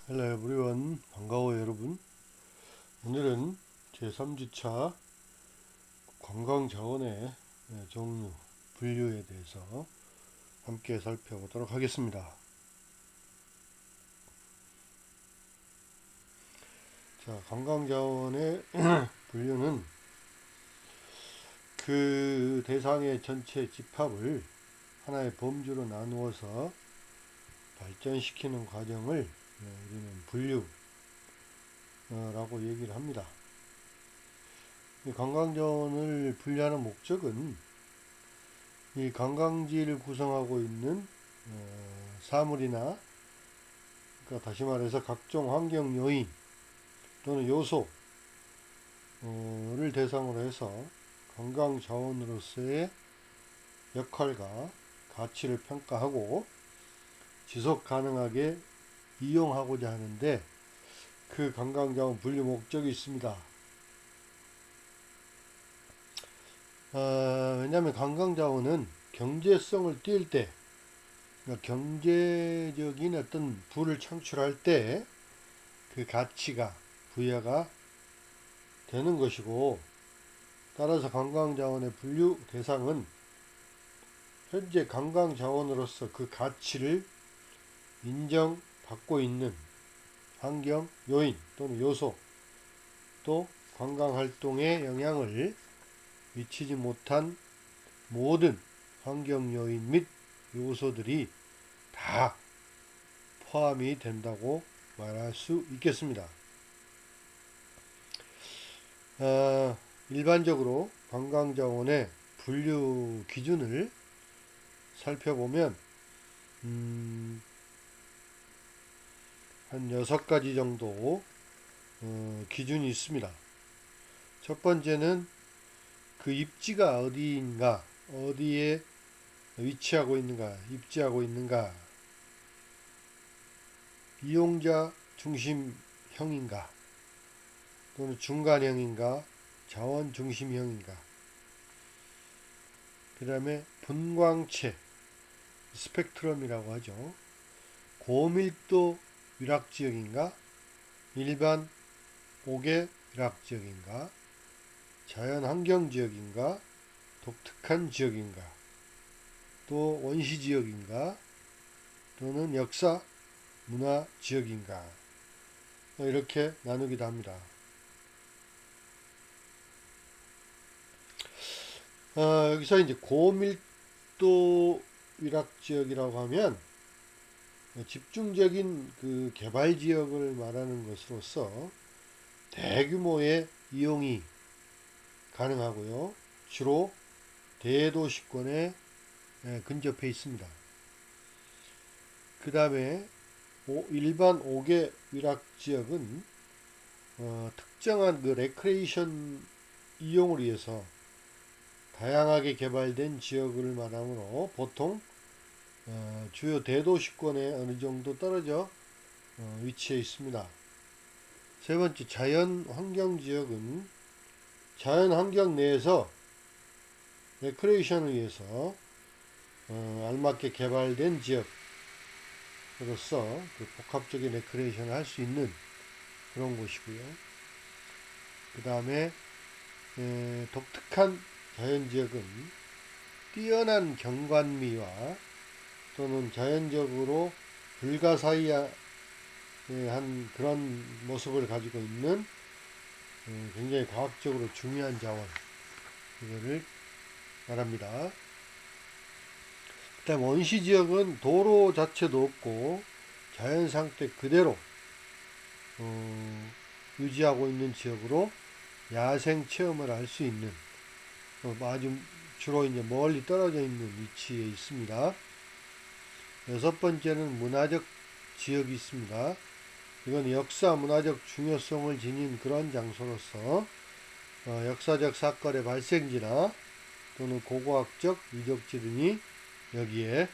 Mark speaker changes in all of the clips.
Speaker 1: 헬로 에브리원, 반가워요 여러분. 오늘은 제3주차 관광자원의 종류, 분류에 대해서 함께 살펴보도록 하겠습니다. 자, 관광자원의 분류는 그 대상의 전체 집합을 하나의 범주로 나누어서 발전시키는 과정을 우리는 분류라고 얘기를 합니다. 이 관광자원을 분류하는 목적은 이 관광지를 구성하고 있는 사물이나, 그러니까 다시 말해서 각종 환경 요인 또는 요소를 대상으로 해서 관광자원으로서의 역할과 가치를 평가하고 지속 가능하게 이용하고자 하는데, 그 관광자원 분류 목적이 있습니다. 왜냐하면 관광자원은 경제성을 띌 때, 그러니까 경제적인 어떤 부를 창출할 때 그 가치가 부여가 되는 것이고, 따라서 관광자원의 분류 대상은 현재 관광자원으로서 그 가치를 인정받고 있는 환경 요인 또는 요소, 또 관광활동에 영향을 미치지 못한 모든 환경 요인 및 요소들이 다 포함이 된다고 말할 수 있겠습니다. 일반적으로 관광자원의 분류 기준을 살펴보면 한 6가지 정도 기준이 있습니다. 첫 번째는 그 입지가 어디인가, 어디에 위치하고 있는가, 입지하고 있는가, 이용자 중심형인가, 또는 중간형인가, 자원 중심형인가, 그 다음에 분광체, 스펙트럼이라고 하죠. 고밀도 위락지역인가, 일반 옥외 위락지역인가, 자연환경지역인가, 독특한 지역인가, 또 원시지역인가, 또는 역사 문화지역인가, 이렇게 나누기도 합니다. 여기서 이제 고밀도 위락지역이라고 하면 집중적인 그 개발지역을 말하는 것으로서 대규모의 이용이 가능하고요. 주로 대도시권에 근접해 있습니다. 그 다음에 일반 5개 위락지역은 특정한 그 레크레이션 이용을 위해서 다양하게 개발된 지역을 말하므로 보통 주요 대도시권에 어느 정도 떨어져 위치해 있습니다. 세 번째, 자연환경지역은 자연환경 내에서 레크레이션을 위해서 알맞게 개발된 지역으로서 그 복합적인 레크레이션을 할 수 있는 그런 곳이고요. 그 다음에 독특한 자연지역은 뛰어난 경관미와 또는 자연적으로 불가사의한 그런 모습을 가지고 있는 굉장히 과학적으로 중요한 자원, 이거를 말합니다. 그다음 원시지역은 도로 자체도 없고 자연 상태 그대로 유지하고 있는 지역으로 야생 체험을 할 수 있는, 아주 주로 이제 멀리 떨어져 있는 위치에 있습니다. 여섯 번째는 문화적 지역이 있습니다. 이건 역사 문화적 중요성을 지닌 그런 장소로서 역사적 사건의 발생지나 또는 고고학적 유적지 등이 여기에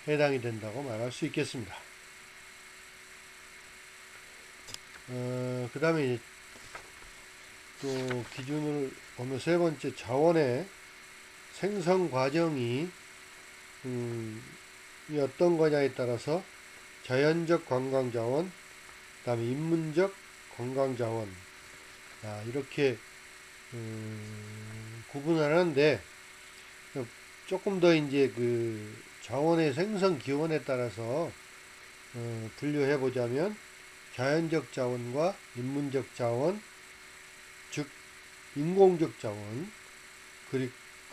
Speaker 1: 해당이 된다고 말할 수 있겠습니다. 그 다음에 또 기준을 보면 세 번째, 자원의 생성 과정이 어떤 거냐에 따라서 자연적 관광자원, 그 다음에 인문적 관광자원, 이렇게 구분하는데, 조금 더 이제 그 자원의 생성 기원에 따라서 분류해 보자면, 자연적 자원과 인문적 자원, 즉 인공적 자원,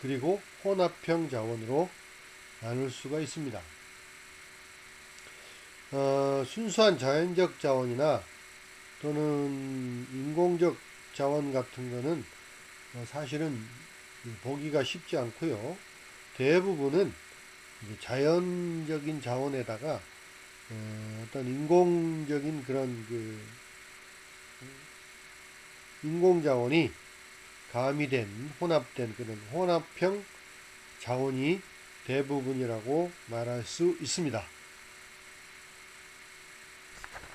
Speaker 1: 그리고 혼합형 자원으로 나눌 수가 있습니다. 순수한 자연적 자원이나 또는 인공적 자원 같은 거는 사실은 보기가 쉽지 않고요. 대부분은 자연적인 자원에다가 어떤 인공적인 그런 그 인공자원이 가미된 혼합된 그런 혼합형 자원이 대부분이라고 말할 수 있습니다.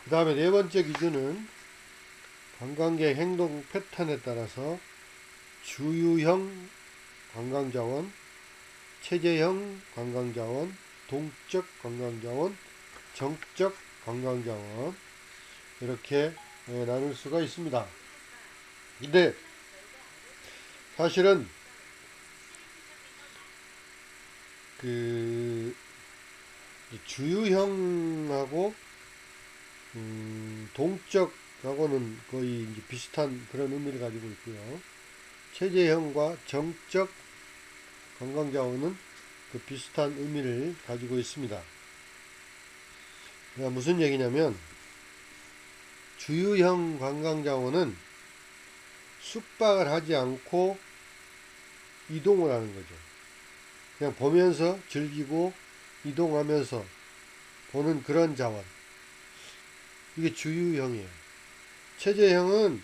Speaker 1: 그 다음에 네 번째 기준은 관광객 행동 패턴에 따라서 주유형 관광자원, 체제형 관광자원, 동적 관광자원, 정적 관광자원, 이렇게 나눌 수가 있습니다. 근데 사실은 그 주유형하고 동적하고는 거의 이제 비슷한 그런 의미를 가지고 있고요. 체제형과 정적 관광자원은 그 비슷한 의미를 가지고 있습니다. 그러니까 무슨 얘기냐면, 주유형 관광자원은 숙박을 하지 않고 이동을 하는 거죠. 그냥 보면서 즐기고 이동하면서 보는 그런 자원. 이게 주유형이에요. 체제형은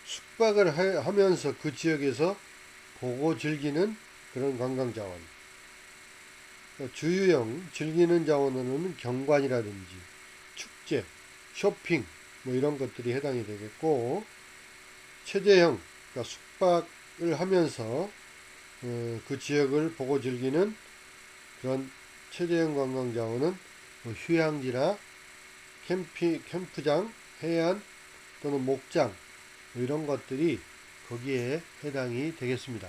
Speaker 1: 숙박을 하면서 그 지역에서 보고 즐기는 그런 관광자원. 주유형, 즐기는 자원으로는 경관이라든지 축제, 쇼핑 뭐 이런 것들이 해당이 되겠고, 체제형, 그러니까 숙박을 하면서 그 지역을 보고 즐기는 그런 체제형 관광자원은 뭐 휴양지나 캠프장, 해안 또는 목장 뭐 이런 것들이 거기에 해당이 되겠습니다.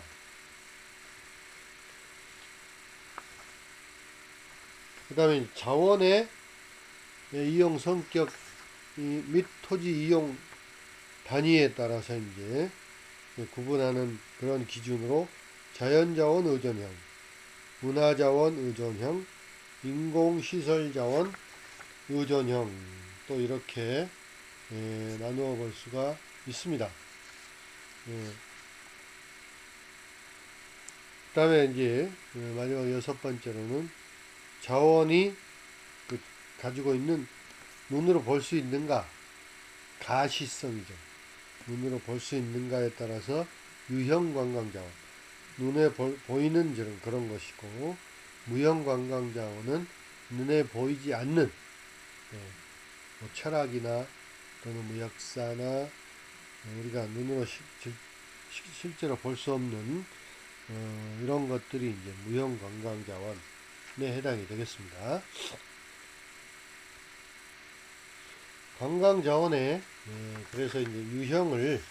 Speaker 1: 그 다음에 자원의 이용 성격 및 토지 이용 단위에 따라서 이제 구분하는 그런 기준으로 자연자원 의존형, 문화자원 의존형, 인공시설자원 의존형, 또 이렇게 나누어 볼 수가 있습니다. 그 다음에 이제 마지막 여섯 번째로는 자원이 가지고 있는 눈으로 볼 수 있는가, 가시성이죠. 눈으로 볼 수 있는가에 따라서 유형 관광자원, 눈에 보이는 그런 것이고, 무형 관광자원은 눈에 보이지 않는 뭐 철학이나 또는 뭐 역사나 우리가 눈으로 실제로 볼 수 없는 이런 것들이 이제 무형 관광자원에 해당이 되겠습니다. 관광자원에 그래서 이제 유형을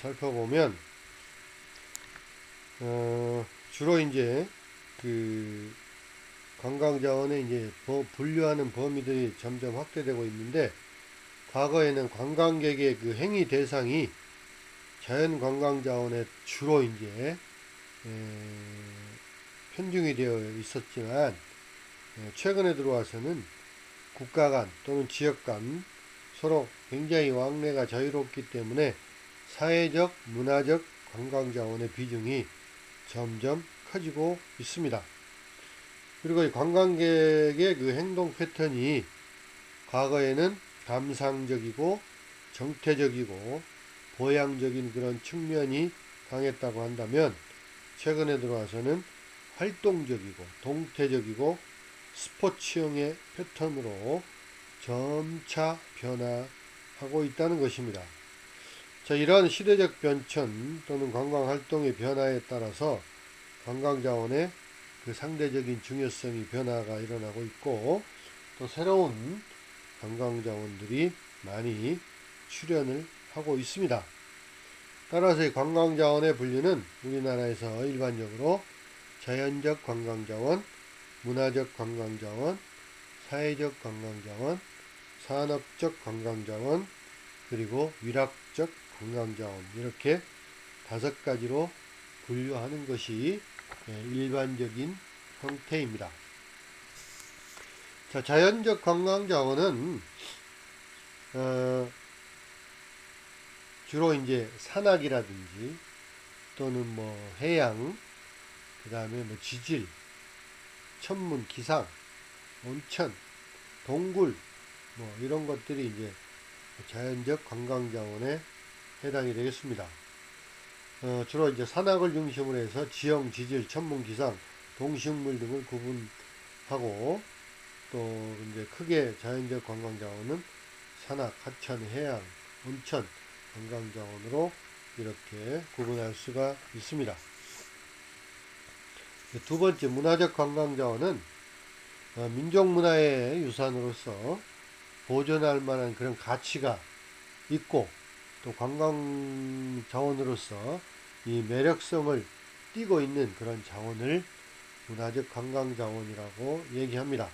Speaker 1: 살펴보면 주로 이제 그 관광자원에 이제 분류하는 범위들이 점점 확대되고 있는데, 과거에는 관광객의 그 행위 대상이 자연관광자원에 주로 이제 편중이 되어 있었지만, 최근에 들어와서는 국가 간 또는 지역 간 서로 굉장히 왕래가 자유롭기 때문에 사회적, 문화적 관광자원의 비중이 점점 커지고 있습니다. 그리고 이 관광객의 그 행동 패턴이 과거에는 감상적이고 정태적이고 보양적인 그런 측면이 강했다고 한다면, 최근에 들어와서는 활동적이고 동태적이고 스포츠형의 패턴으로 점차 변화하고 있다는 것입니다. 자, 이러한 시대적 변천 또는 관광활동의 변화에 따라서 관광자원의 그 그 상대적인 중요성이 변화가 일어나고 있고 또 새로운 관광자원들이 많이 출현을 하고 있습니다. 따라서 이 관광자원의 분류는 우리나라에서 일반적으로 자연적 관광자원, 문화적 관광자원, 사회적 관광자원, 산업적 관광자원, 그리고 위락적 관광자원 이렇게 5가지로 분류하는 것이 일반적인 형태입니다. 자, 자연적 관광자원은 주로 이제 산악이라든지 또는 뭐 해양, 그 다음에 뭐 지질, 천문, 기상, 온천, 동굴 뭐 이런 것들이 이제 자연적 관광자원에 해당이 되겠습니다. 주로 이제 산악을 중심으로 해서 지형, 지질, 천문, 기상, 동식물 등을 구분하고 또 이제 크게 자연적 관광자원은 산악, 하천, 해양, 온천 관광자원으로 이렇게 구분할 수가 있습니다. 두 번째 문화적 관광자원은 민족문화의 유산으로서 보존할 만한 그런 가치가 있고 또 관광자원으로서 이 매력성을 띠고 있는 그런 자원을 문화적 관광자원이라고 얘기합니다.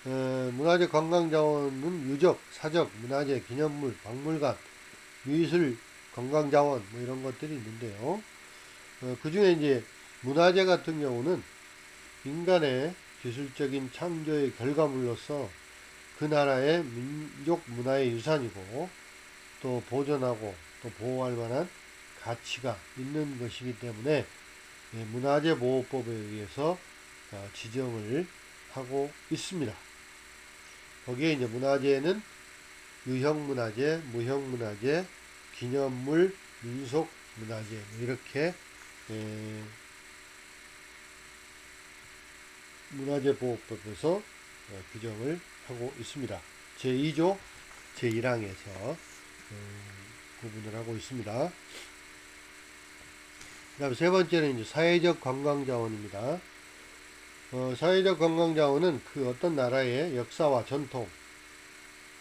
Speaker 1: 문화적 관광자원은 유적, 사적, 문화재, 기념물, 박물관, 미술, 관광자원 뭐 이런 것들이 있는데요. 그 중에 이제 문화재 같은 경우는 인간의 기술적인 창조의 결과물로서 그 나라의 민족 문화의 유산이고 또 보존하고 또 보호할 만한 가치가 있는 것이기 때문에 문화재 보호법에 의해서 지정을 하고 있습니다. 거기에 이제 문화재는 유형문화재, 무형문화재, 기념물, 민속문화재 이렇게 문화재보호법에서 규정을 하고 있습니다. 제2조 제1항에서 구분을 하고 있습니다. 그 다음 세 번째는 이제 사회적 관광자원입니다. 사회적 관광자원은 그 어떤 나라의 역사와 전통,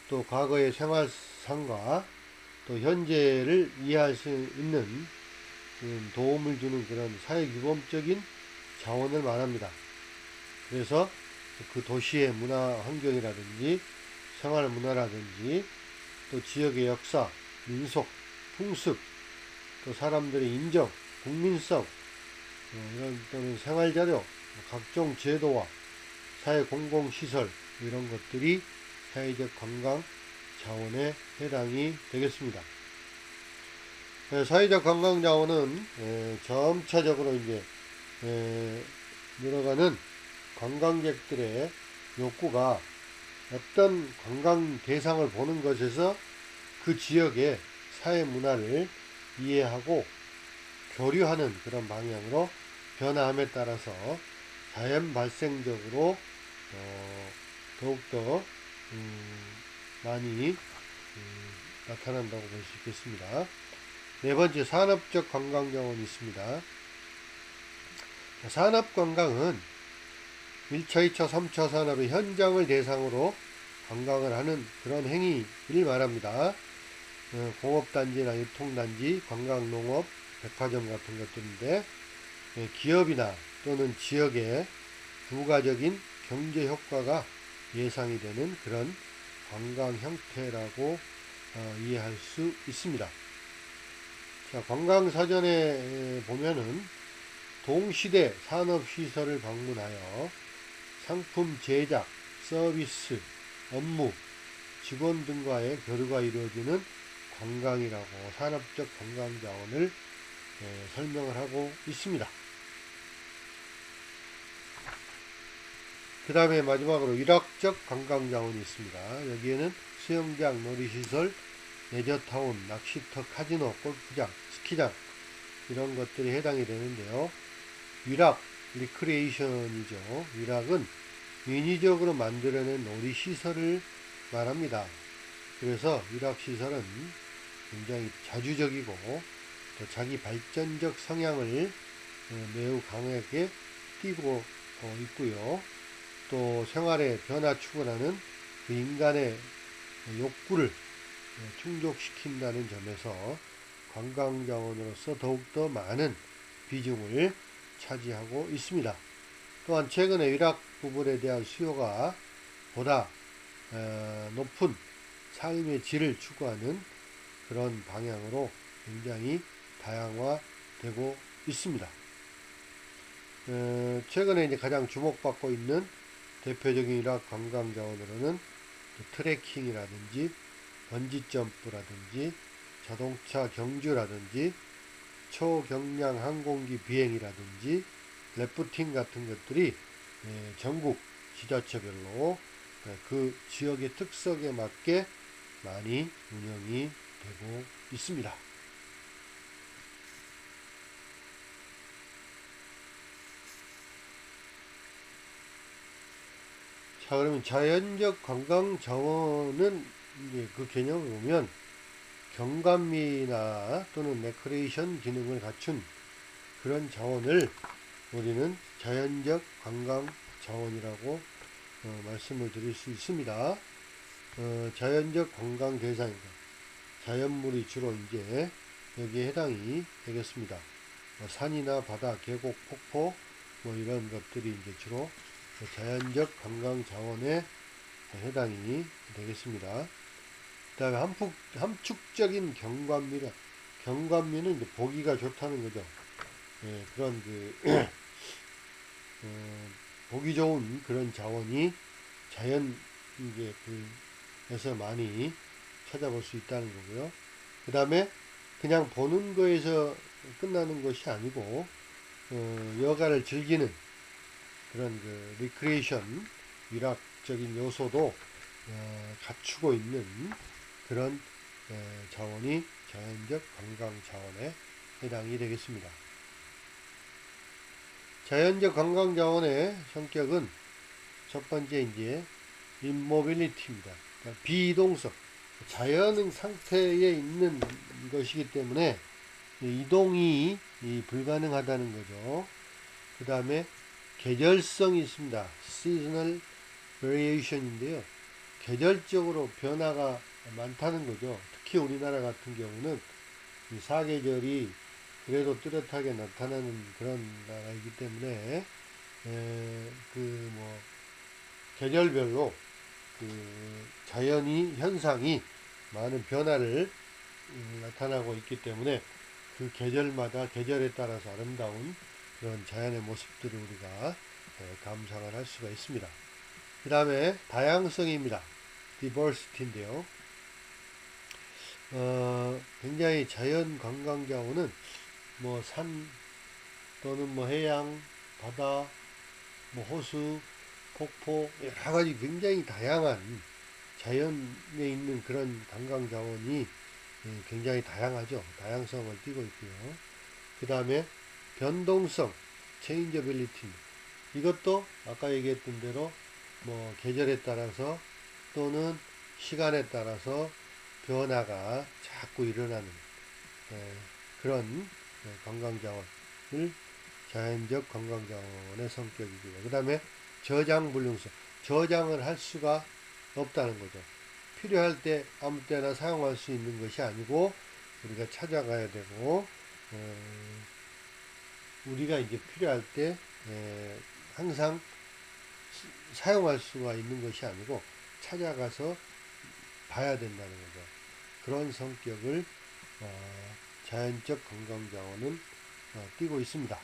Speaker 1: 또 과거의 생활상과 또 현재를 이해할 수 있는 도움을 주는 그런 사회규범적인 자원을 말합니다. 그래서 그 도시의 문화 환경이라든지 생활 문화라든지 또 지역의 역사, 민속, 풍습, 또 사람들의 인정, 국민성, 이런 또는 생활자료, 각종 제도와 사회 공공시설 이런 것들이 사회적 관광 자원에 해당이 되겠습니다. 사회적 관광 자원은 점차적으로 이제 늘어가는 관광객들의 욕구가 어떤 관광 대상을 보는 것에서 그 지역의 사회 문화를 이해하고 교류하는 그런 방향으로 변화함에 따라서 자연 발생적으로 더욱더 많이 나타난다고 볼 수 있겠습니다. 네 번째, 산업적 관광 자원이 있습니다. 산업관광은 1차, 2차, 3차 산업의 현장을 대상으로 관광을 하는 그런 행위를 말합니다. 공업단지나 유통단지, 관광농업, 백화점 같은 것들인데 기업이나 또는 지역의 부가적인 경제 효과가 예상이 되는 그런 관광 형태라고 이해할 수 있습니다. 자, 관광사전에 보면은 동시대 산업시설을 방문하여 상품 제작, 서비스, 업무, 직원 등과의 교류가 이루어지는 관광이라고 산업적 관광자원을 설명을 하고 있습니다. 그 다음에 마지막으로 위락적 관광자원이 있습니다. 여기에는 수영장, 놀이시설, 레저타운, 낚시터, 카지노, 골프장, 스키장 이런 것들이 해당이 되는데요. 위락, 리크리에이션이죠. 위락은 인위적으로 만들어낸 놀이시설을 말합니다. 그래서 위락시설은 굉장히 자주적이고 또 자기 발전적 성향을 매우 강하게 띄고 있고요. 또 생활의 변화 추구라는 그 인간의 욕구를 충족시킨다는 점에서 관광자원으로서 더욱더 많은 비중을 차지하고 있습니다. 또한 최근에 이락 부분에 대한 수요가 보다 높은 삶의 질을 추구하는 그런 방향으로 굉장히 다양화되고 있습니다. 최근에 이제 가장 주목받고 있는 대표적인 이락 관광 자원으로는 트레킹이라든지 번지점프라든지 자동차 경주라든지 초경량 항공기 비행이라든지 래프팅 같은 것들이 전국 지자체별로 그 지역의 특성에 맞게 많이 운영이 되고 있습니다. 자, 그러면 자연적 관광 자원은 이제 그 개념을 보면 경관미나 또는 레크레이션 기능을 갖춘 그런 자원을 우리는 자연적 관광 자원이라고 말씀을 드릴 수 있습니다. 자연적 관광 대상이다. 자연물이 주로 이제 여기에 해당이 되겠습니다. 산이나 바다, 계곡, 폭포 뭐 이런 것들이 이제 주로 자연적 관광 자원에 해당이 되겠습니다. 그 다음에 함축적인 경관미는 이제 보기가 좋다는 거죠. 그런 보기 좋은 그런 자원이 자연 이제 에서 많이 찾아볼 수 있다는 거고요. 그 다음에 그냥 보는 거에서 끝나는 것이 아니고 여가를 즐기는 그런 리크레이션 위락적인 요소도 갖추고 있는 그런 자원이 자연적 관광 자원에 해당이 되겠습니다. 자연적 관광 자원의 성격은 첫 번째 이제 immobility입니다. 그러니까 비이동성, 자연 상태에 있는 것이기 때문에 이동이 불가능하다는 거죠. 그 다음에 계절성이 있습니다. seasonal variation인데요. 계절적으로 변화가 많다는 거죠. 특히 우리나라 같은 경우는 이 사계절이 그래도 뚜렷하게 나타나는 그런 나라이기 때문에 계절별로 자연이 현상이 많은 변화를 나타나고 있기 때문에 그 계절마다 계절에 따라서 아름다운 그런 자연의 모습들을 우리가 감상을 할 수가 있습니다. 그 다음에 다양성입니다. diversity인데요. 굉장히 자연 관광 자원은 뭐 산 또는 뭐 해양, 바다, 뭐 호수, 폭포 여러 가지 굉장히 다양한 자연에 있는 그런 관광 자원이 굉장히 다양하죠. 다양성을 띠고 있고요. 그 다음에 변동성, changeability. 이것도 아까 얘기했던 대로 뭐 계절에 따라서 또는 시간에 따라서 변화가 자꾸 일어나는 그런 관광자원을 자연적 관광자원의 성격이고요. 그 다음에 저장 불능성, 저장을 할 수가 없다는 거죠. 필요할 때 아무 때나 사용할 수 있는 것이 아니고 우리가 찾아가야 되고 우리가 이제 필요할 때 항상 사용할 수가 있는 것이 아니고 찾아가서 봐야 된다는 거죠. 그런 성격을 자연적 관광자원은 띠고 있습니다.